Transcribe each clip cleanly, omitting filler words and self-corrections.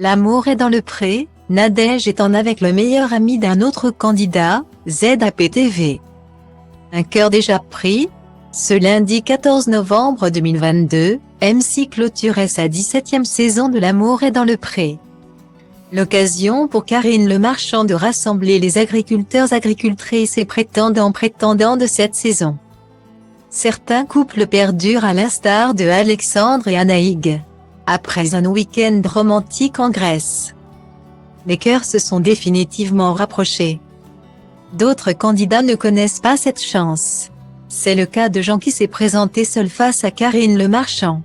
L'amour est dans le pré, Nadège est en avec le meilleur ami d'un autre candidat, ZAPTV. Un cœur déjà pris? Ce lundi 14 novembre 2022, M6 clôturait sa 17e saison de L'amour est dans le pré. L'occasion pour Karine Le Marchand de rassembler les agriculteurs, agricultrices et prétendants de cette saison. Certains couples perdurent à l'instar de Alexandre et Anaïg. Après un week-end romantique en Grèce, les cœurs se sont définitivement rapprochés. D'autres candidats ne connaissent pas cette chance. C'est le cas de Jean qui s'est présenté seul face à Karine Le Marchand.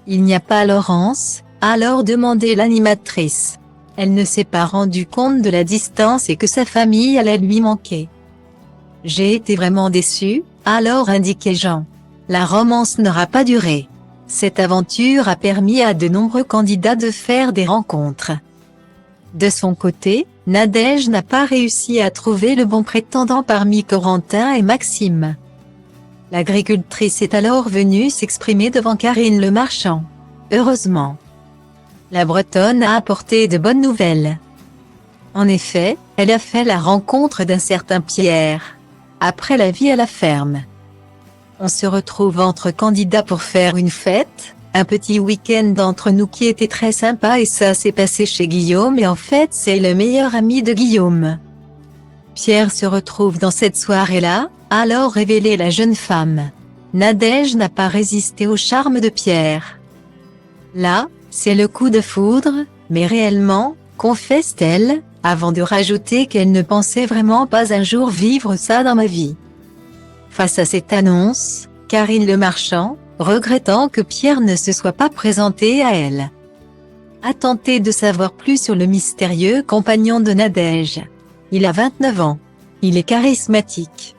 Il n'y a pas Laurence, a alors demandé l'animatrice. Elle ne s'est pas rendue compte de la distance et que sa famille allait lui manquer. J'ai été vraiment déçu, a alors indiqué Jean. La romance n'aura pas duré. Cette aventure a permis à de nombreux candidats de faire des rencontres. De son côté, Nadège n'a pas réussi à trouver le bon prétendant parmi Corentin et Maxime. L'agricultrice est alors venue s'exprimer devant Karine Le Marchand. Heureusement, la Bretonne a apporté de bonnes nouvelles. En effet, elle a fait la rencontre d'un certain Pierre. Après la vie à la ferme, on se retrouve entre candidats pour faire une fête, un petit week-end entre nous qui était très sympa et ça s'est passé chez Guillaume et en fait c'est le meilleur ami de Guillaume. Pierre se retrouve dans cette soirée-là, a alors révélé la jeune femme. Nadège n'a pas résisté au charme de Pierre. Là, c'est le coup de foudre, mais réellement, confesse-t-elle, avant de rajouter qu'elle ne pensait vraiment pas un jour vivre ça dans ma vie. Face à cette annonce, Karine Le Marchand, regrettant que Pierre ne se soit pas présenté à elle, a tenté de savoir plus sur le mystérieux compagnon de Nadège. Il a 29 ans. Il est charismatique,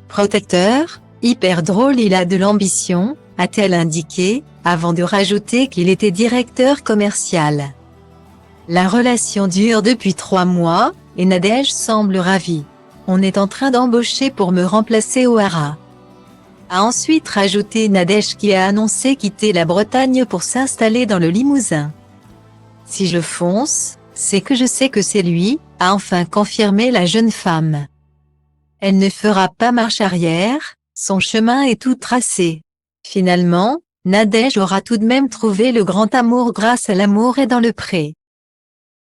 protecteur, hyper drôle, il a de l'ambition, a-t-elle indiqué, avant de rajouter qu'il était directeur commercial. La relation dure depuis 3 mois, et Nadège semble ravie. On est en train d'embaucher pour me remplacer au Hara. A ensuite rajouté Nadège qui a annoncé quitter la Bretagne pour s'installer dans le Limousin. Si je fonce, c'est que je sais que c'est lui, a enfin confirmé la jeune femme. Elle ne fera pas marche arrière, son chemin est tout tracé. Finalement, Nadège aura tout de même trouvé le grand amour grâce à L'amour est dans le pré.